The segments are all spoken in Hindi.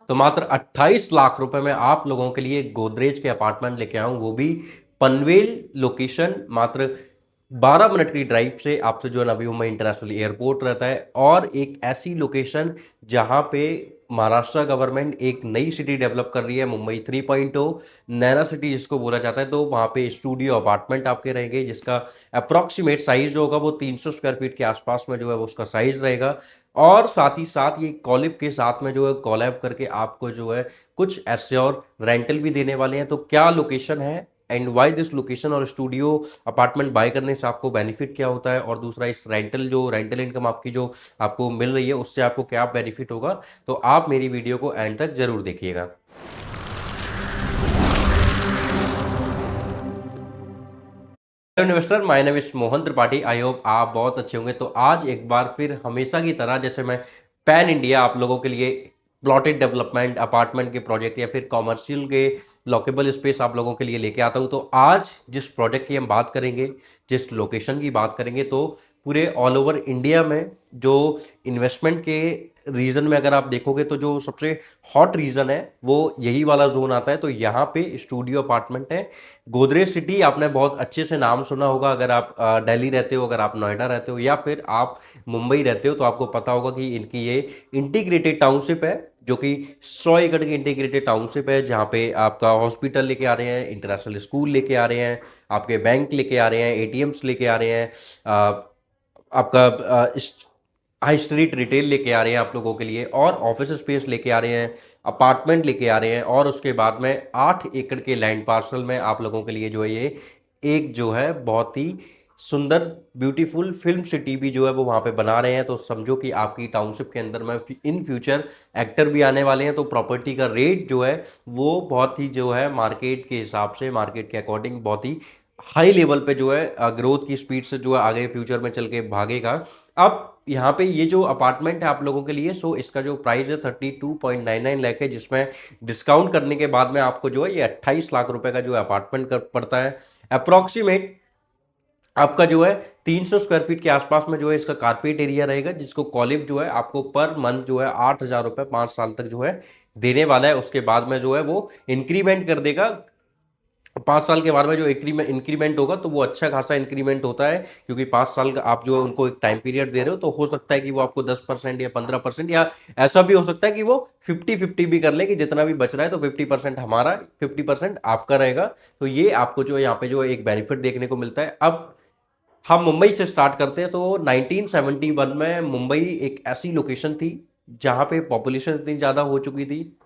तो मात्र 28 लाख रुपए में आप लोगों के लिए गोदरेज के अपार्टमेंट लेके आऊं, वो भी पनवेल लोकेशन। मात्र 12 मिनट की ड्राइव से आपसे जो है नवी मुंबई इंटरनेशनल एयरपोर्ट रहता है, और एक ऐसी लोकेशन जहां पे महाराष्ट्र गवर्नमेंट एक नई सिटी डेवलप कर रही है, मुंबई 3.0 नैना सिटी जिसको बोला जाता है। तो वहां पे स्टूडियो अपार्टमेंट आपके रहेंगे, जिसका अप्रोक्सीमेट साइज जो होगा वो 300 स्क्वायर फीट के आसपास में जो है वो उसका साइज रहेगा। और साथ ही साथ ये कॉलिब के साथ में जो है कॉलैब करके आपको जो है कुछ ऐसे और रेंटल भी देने वाले हैं। तो क्या लोकेशन है एंड वाई दिस लोकेशन, और स्टूडियो अपार्टमेंट बाय करने से आपको बेनिफिट क्या होता है, और दूसरा इस रेंटल इनकम आपकी जो आपको मिल रही है उससे आपको क्या बेनिफिट होगा, तो आप मेरी वीडियो को एंड तक जरूर देखिएगा। Hello investor, my name is Mohan Tripathi. I hope आप बहुत अच्छे होंगे। तो आज एक बार फिर हमेशा की तरह जैसे मैं पैन इंडिया आप लोगों के लिए प्लॉटेड डेवलपमेंट अपार्टमेंट के प्रोजेक्ट या फिर कॉमर्शियल के लॉकेबल स्पेस आप लोगों के लिए लेके आता हूं। तो आज जिस प्रोजेक्ट की हम बात करेंगे, जिस लोकेशन की बात करेंगे, तो पूरे ऑल ओवर इंडिया में जो इन्वेस्टमेंट के रीजन में अगर आप देखोगे तो जो सबसे हॉट रीजन है वो यही वाला जोन आता है। तो यहाँ पे स्टूडियो अपार्टमेंट है। गोदरेज सिटी आपने बहुत अच्छे से नाम सुना होगा, अगर आप दिल्ली रहते हो, अगर आप नोएडा रहते हो, या फिर आप मुंबई रहते हो, तो आपको पता होगा कि इनकी ये इंटीग्रेटेड टाउनशिप है, जो कि 100 एकड़ की इंटीग्रेटेड टाउनशिप है, जहाँ पे आपका हॉस्पिटल लेके आ रहे हैं, इंटरनेशनल स्कूल लेके आ रहे हैं, आपके बैंक लेके आ रहे हैं, एटीएम्स लेके आ रहे हैं, आपका हाई स्ट्रीट रिटेल लेके आ रहे हैं आप लोगों के लिए, और ऑफिस स्पेस लेके आ रहे हैं, अपार्टमेंट लेके आ रहे हैं, और उसके बाद में 8 एकड़ के लैंड पार्सल में आप लोगों के लिए जो है ये एक जो है बहुत ही सुंदर ब्यूटीफुल फिल्म सिटी भी जो है वो वहां पे बना रहे हैं। तो समझो कि आपकी टाउनशिप के अंदर में इन फ्यूचर एक्टर भी आने वाले हैं। तो प्रॉपर्टी का रेट जो है वो बहुत ही जो है मार्केट के हिसाब से, मार्केट के अकॉर्डिंग बहुत ही हाई लेवल पे जो है ग्रोथ की स्पीड से जो है आगे फ्यूचर में चल के भागेगा। अब यहाँ पे ये जो अपार्टमेंट है आप लोगों के लिए, सो इसका जो प्राइस है 32.99 लाख है, जिसमें डिस्काउंट करने के बाद में आपको जो है ये 28 लाख रुपए का जो है अपार्टमेंट पड़ता है। अप्रोक्सीमेट आपका जो है 300 स्क्वायर फीट के आसपास में जो है इसका कारपेट एरिया रहेगा, जिसको कॉलिब जो है आपको पर मंथ जो है 8,000 रुपए 5 साल तक जो है देने वाला है। उसके बाद में जो है वो इंक्रीमेंट कर देगा। 5 साल के बाद में जो इंक्रीमेंट होगा तो वो अच्छा खासा इंक्रीमेंट होता है, क्योंकि 5 साल का आप जो है उनको एक टाइम पीरियड दे रहे हो। तो हो सकता है कि वो आपको 10% या 15%, या ऐसा भी हो सकता है कि वो 50-50 भी कर ले, कि जितना भी बच रहा है तो 50% हमारा, 50% आपका रहेगा। तो ये आपको जो है यहाँ पे जो है एक बेनिफिट देखने को मिलता है। अब हम मुंबई से स्टार्ट करते हैं। तो 1971 में मुंबई एक ऐसी लोकेशन थी जहां पे पॉपुलेशन इतनी ज्यादा हो चुकी थी,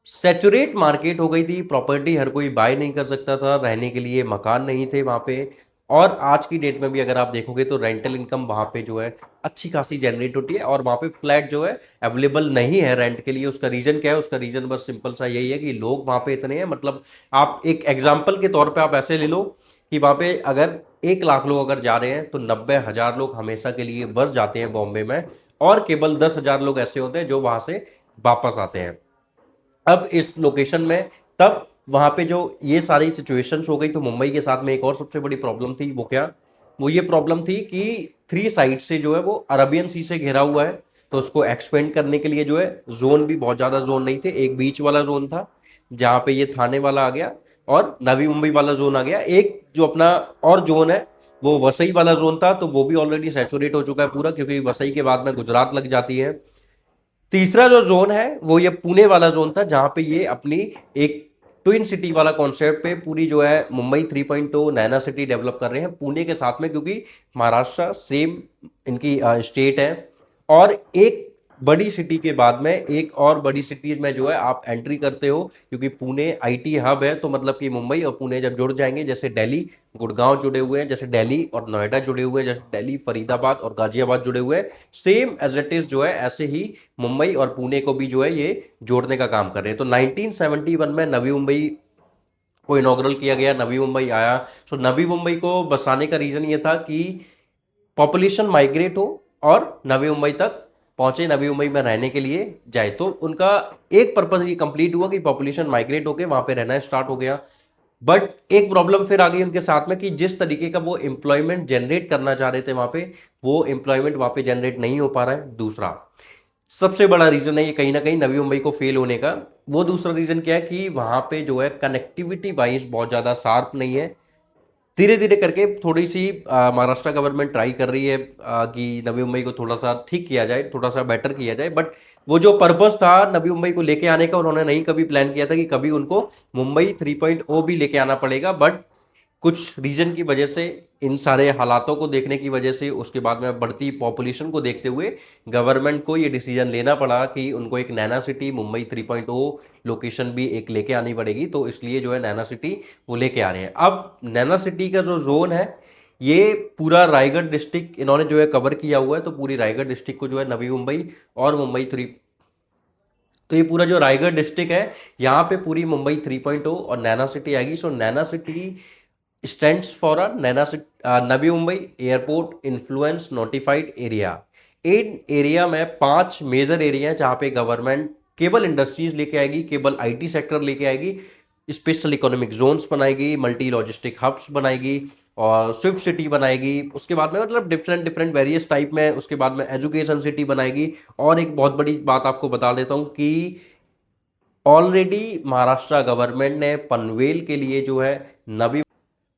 सेचुरेट मार्केट हो गई थी, प्रॉपर्टी हर कोई बाय नहीं कर सकता था, रहने के लिए मकान नहीं थे वहां पे। और आज की डेट में भी अगर आप देखोगे तो रेंटल इनकम वहां पे जो है अच्छी खासी जनरेट होती है, और वहां पे फ्लैट जो है अवेलेबल नहीं है रेंट के लिए। उसका रीजन क्या है? उसका रीजन बस सिंपल सा यही है कि लोग वहां पे इतने हैं। मतलब आप एक एग्जाम्पल के तौर पे आप ऐसे ले लो कि वहां पे अगर 1 लाख लोग अगर जा रहे हैं तो 90,000 लोग हमेशा के लिए बस जाते हैं बॉम्बे में, और केवल 10,000 लोग ऐसे होते हैं जो वहां से वापस आते हैं। अब इस लोकेशन में तब वहां पे जो ये सारी सिचुएशंस हो गई, तो मुंबई के साथ में एक और सबसे बड़ी प्रॉब्लम थी। वो क्या? वो ये प्रॉब्लम थी कि 3 साइड से जो है वो अरबियन सी से घिरा हुआ है। तो उसको एक्सपेंड करने के लिए जो है जोन भी बहुत ज्यादा जोन नहीं थे। एक बीच वाला जोन था जहां पे ये थाने वाला आ गया, और नवी मुंबई वाला जोन आ गया। एक जो अपना और जोन है वो वसई वाला जोन था, तो वो भी ऑलरेडी सैचुरेट हो चुका है पूरा, क्योंकि वसई के बाद में गुजरात लग जाती है। तीसरा जो जोन है वो ये पुणे वाला जोन था, जहां पे ये अपनी एक ट्विन सिटी वाला कॉन्सेप्ट पे पूरी जो है मुंबई 3.0 नैना सिटी डेवलप कर रहे हैं पुणे के साथ में, क्योंकि महाराष्ट्र सेम इनकी स्टेट है। और एक बड़ी सिटी के बाद में एक और बड़ी सिटी में जो है आप एंट्री करते हो, क्योंकि पुणे आईटी हब है। तो मतलब कि मुंबई और पुणे जब जुड़ जाएंगे, जैसे दिल्ली गुड़गांव जुड़े हुए हैं, जैसे दिल्ली और नोएडा जुड़े हुए हैं, जैसे दिल्ली फरीदाबाद और गाजियाबाद जुड़े हुए हैं, सेम एज इट इज जो है ऐसे ही मुंबई और पुणे को भी जो है ये जोड़ने का काम कर रहे हैं। तो 1971 में नवी मुंबई को इनॉग्रल किया गया, नवी मुंबई आया। सो नवी मुंबई को बसाने का रीजन ये था कि पॉपुलेशन माइग्रेट हो और नवी मुंबई तक पहुंचे, नवी मुंबई में रहने के लिए जाए। तो उनका एक पर्पज ये कंप्लीट हुआ कि पॉपुलेशन माइग्रेट होकर वहां पे रहना स्टार्ट हो गया। बट एक प्रॉब्लम फिर आ गई उनके साथ में कि जिस तरीके का वो एम्प्लॉयमेंट जनरेट करना चाह रहे थे वहां पे, वो एम्प्लॉयमेंट वहां पे जनरेट नहीं हो पा रहा है। दूसरा, सबसे बड़ा रीजन है ये कहीं ना कहीं नवी मुंबई को फेल होने का। वो दूसरा रीजन क्या है कि वहां पे जो है कनेक्टिविटी वाइज बहुत ज्यादा शार्प नहीं है। धीरे धीरे करके थोड़ी सी महाराष्ट्र गवर्नमेंट ट्राई कर रही है कि नवी मुंबई को थोड़ा सा ठीक किया जाए, थोड़ा सा बेटर किया जाए, बट वो जो पर्पस था नवी मुंबई को लेके आने का, उन्होंने नहीं कभी प्लान किया था कि कभी उनको मुंबई 3.0 भी लेके आना पड़ेगा। बट कुछ रीजन की वजह से, इन सारे हालातों को देखने की वजह से, उसके बाद में बढ़ती पॉपुलेशन को देखते हुए गवर्नमेंट को ये डिसीजन लेना पड़ा कि उनको एक नैना सिटी मुंबई 3.0 लोकेशन भी एक लेके आनी पड़ेगी। तो इसलिए जो है नैना सिटी वो लेके आ रहे हैं। अब नैना सिटी का जो जोन है ये पूरा रायगढ़ डिस्ट्रिक्ट इन्होंने जो है कवर किया हुआ है। तो पूरी रायगढ़ डिस्ट्रिक्ट को जो है नवी मुंबई और मुंबई थ्री, तो ये पूरा जो रायगढ़ डिस्ट्रिक्ट है यहाँ पे पूरी मुंबई 3.0 और नैना सिटी आएगी। सो Naina city stands for a Navi Mumbai airport influence notified area. इन एरिया में 5 मेजर एरिया है जहां पे गवर्नमेंट केबल इंडस्ट्रीज लेके आएगी, केबल आईटी सेक्टर लेके आएगी, स्पेशल इकोनॉमिक जोन्स बनाएगी, मल्टी लॉजिस्टिक हब्स बनाएगी और स्विफ्ट सिटी बनाएगी। उसके बाद में मतलब डिफरेंट डिफरेंट वेरियस टाइप में, उसके बाद में एजुकेशन सिटी बनाएगी। और एक बहुत बड़ी बात आपको बता देता हूँ कि ऑलरेडी महाराष्ट्र गवर्नमेंट ने पनवेल के लिए जो है नवी,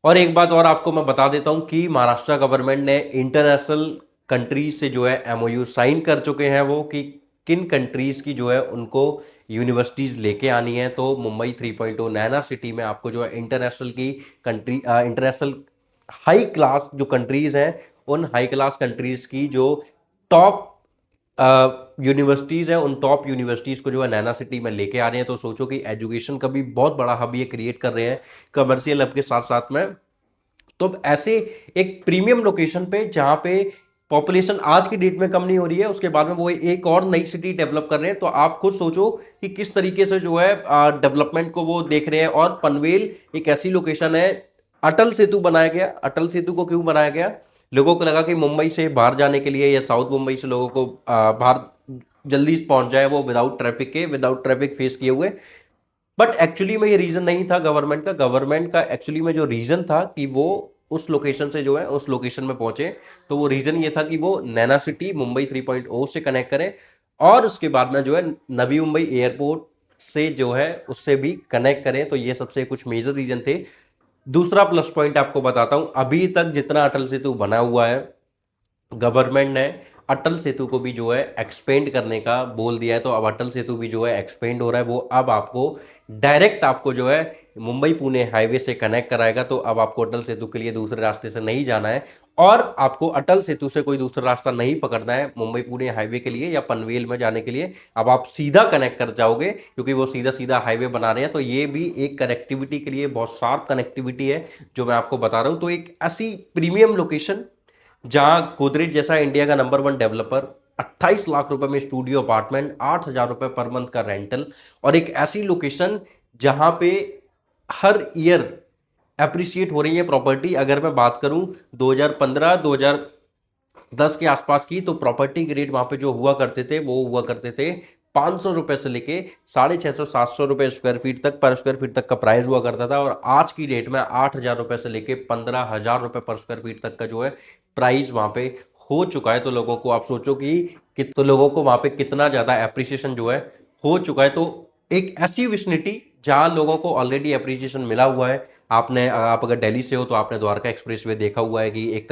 और एक बात और आपको मैं बता देता हूं कि महाराष्ट्र गवर्नमेंट ने इंटरनेशनल कंट्रीज से जो है एमओयू साइन कर चुके हैं वो, कि किन कंट्रीज की जो है उनको यूनिवर्सिटीज लेके आनी है। तो मुंबई 3.0 नैना सिटी में आपको जो है इंटरनेशनल की कंट्री, इंटरनेशनल हाई क्लास जो कंट्रीज हैं, उन हाई क्लास कंट्रीज की जो टॉप यूनिवर्सिटीज हैं, उन टॉप यूनिवर्सिटीज को जो है नैना सिटी में लेके आ रहे हैं। तो सोचो कि एजुकेशन का भी बहुत बड़ा हब ये क्रिएट कर रहे हैं कमर्शियल हब के साथ साथ में। तो अब ऐसे एक प्रीमियम लोकेशन पे जहां पे पॉपुलेशन आज की डेट में कम नहीं हो रही है, उसके बाद में वो एक और नई सिटी डेवलप कर रहे हैं। तो आप खुद सोचो कि किस तरीके से जो है डेवलपमेंट को वो देख रहे हैं। और पनवेल एक ऐसी लोकेशन है, अटल सेतु बनाया गया। अटल सेतु को क्यों बनाया गया? लोगों को लगा कि मुंबई से बाहर जाने के लिए या साउथ मुंबई से लोगों को बाहर जल्दी पहुंच जाए वो विदाउट ट्रैफिक के, विदाउट ट्रैफिक फेस किए हुए। बट एक्चुअली में ये रीजन नहीं था गवर्नमेंट का। गवर्नमेंट का एक्चुअली में जो रीजन था कि वो उस लोकेशन से जो है उस लोकेशन में पहुंचे, तो वो रीजन ये था कि वो नैना सिटी मुंबई 3.0 से कनेक्ट करें और उसके बाद में जो है नवी मुंबई एयरपोर्ट से जो है उससे भी कनेक्ट करें। तो ये सबसे कुछ मेजर रीजन थे। दूसरा प्लस पॉइंट आपको बताता हूं, अभी तक जितना अटल सेतु बना हुआ है, गवर्नमेंट ने अटल सेतु को भी जो है एक्सपेंड करने का बोल दिया है। तो अब अटल सेतु भी जो है एक्सपेंड हो रहा है। वो अब आपको डायरेक्ट आपको जो है मुंबई पुणे हाईवे से कनेक्ट कराएगा। तो अब आपको अटल सेतु के लिए दूसरे रास्ते से नहीं जाना है और आपको अटल सेतु से कोई दूसरा रास्ता नहीं पकड़ना है मुंबई पुणे हाईवे के लिए या पनवेल में जाने के लिए। अब आप सीधा कनेक्ट कर जाओगे क्योंकि वो सीधा सीधा हाईवे बना रहे हैं। तो ये भी एक कनेक्टिविटी के लिए बहुत शार्प कनेक्टिविटी है जो मैं आपको बता रहा हूं। तो एक ऐसी प्रीमियम लोकेशन जहां गोदरेज जैसा इंडिया का नंबर 1 डेवलपर 28 लाख रुपए में स्टूडियो अपार्टमेंट, 8,000 रुपए पर मंथ का रेंटल, और एक ऐसी लोकेशन जहां पे हर ईयर अप्रिशिएट हो रही है प्रॉपर्टी। अगर मैं बात करूं 2015-2010 के आसपास की, तो प्रॉपर्टी के रेट वहां पे जो हुआ करते थे वो हुआ करते थे 500 रुपए से लेके 650-700 रुपए स्क्वायर फीट तक, पर स्क्वायर फीट तक का प्राइस हुआ करता था। और आज की डेट में 8,000 रुपए से लेके 15,000 रुपए पर स्क्वायर फीट तक का जो है प्राइस वहां पे हो चुका है। तो लोगों को आप सोचो कि तो लोगों को वहां पे कितना ज्यादा एप्रिसिएशन जो है हो चुका है। तो एक ऐसी विसिनिटी जहां लोगों को ऑलरेडी एप्रिसिएशन मिला हुआ है। आपने, आप अगर दिल्ली से हो तो आपने द्वारका एक्सप्रेसवे देखा हुआ है कि एक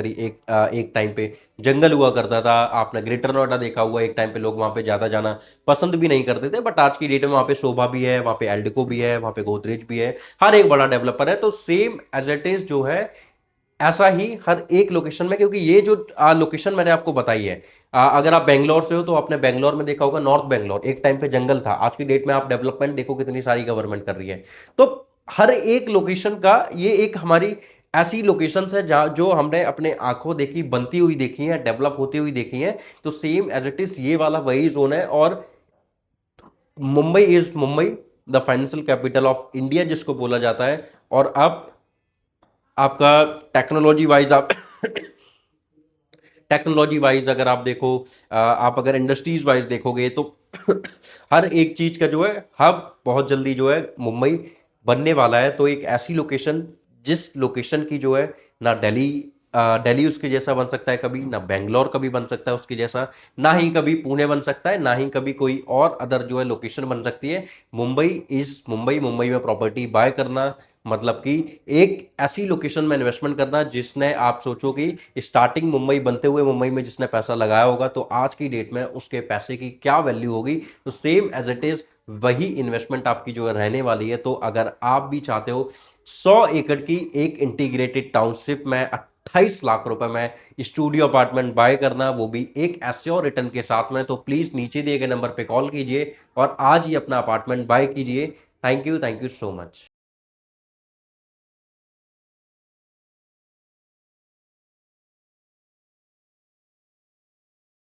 टाइम पे जंगल हुआ करता था। आपने ग्रेटर नोएडा देखा हुआ है, एक टाइम पे लोग वहां पे ज्यादा जाना पसंद भी नहीं करते थे। बट आज की डेट में वहां पे शोभा भी है, वहां पे एल्डिको भी है, वहां पे गोदरेज भी है, हर एक बड़ा डेवलपर है। तो सेम एज इट इज जो है ऐसा ही हर एक लोकेशन में, क्योंकि ये जो लोकेशन मैंने आपको बताई है, अगर आप बेंगलोर से हो तो आपने बेंगलोर में देखा होगा नॉर्थ बेंगलोर एक टाइम पे जंगल था। आज की डेट में आप डेवलपमेंट देखो कितनी सारी गवर्नमेंट कर रही है। तो हर एक लोकेशन का ये एक हमारी ऐसी लोकेशन है जहाँ जो हमने अपने आंखों देखी, बनती हुई देखी है, डेवलप होती हुई देखी है। तो सेम एज इट इज ये वाला वही जोन है। और Mumbai the financial capital of India जिसको बोला जाता है। और अब आपका टेक्नोलॉजी वाइज आप टेक्नोलॉजी वाइज अगर आप देखो, आप अगर इंडस्ट्रीज वाइज देखोगे तो हर एक चीज का जो है हब बहुत जल्दी जो है मुंबई बनने वाला है। तो एक ऐसी लोकेशन जिस लोकेशन की जो है ना दिल्ली दिल्ली उसके जैसा बन सकता है कभी, ना बेंगलोर कभी बन सकता है उसके जैसा, ना ही कभी पुणे बन सकता है, ना ही कभी कोई और अदर जो है लोकेशन बन सकती है। मुंबई इज मुंबई। मुंबई में प्रॉपर्टी बाय करना मतलब कि एक ऐसी लोकेशन में इन्वेस्टमेंट करना जिसने, आप सोचो कि स्टार्टिंग मुंबई बनते हुए मुंबई में जिसने पैसा लगाया होगा तो आज की डेट में उसके पैसे की क्या वैल्यू होगी। तो सेम एज इट इज वही इन्वेस्टमेंट आपकी जो है रहने वाली है। तो अगर आप भी चाहते हो 100 एकड़ की एक इंटीग्रेटेड टाउनशिप में 28 लाख रुपए में स्टूडियो अपार्टमेंट बाय करना, वो भी एक एश्योर रिटर्न के साथ में, तो प्लीज नीचे दिए गए नंबर पे कॉल कीजिए और आज ही अपना अपार्टमेंट बाय कीजिए। Thank you so much.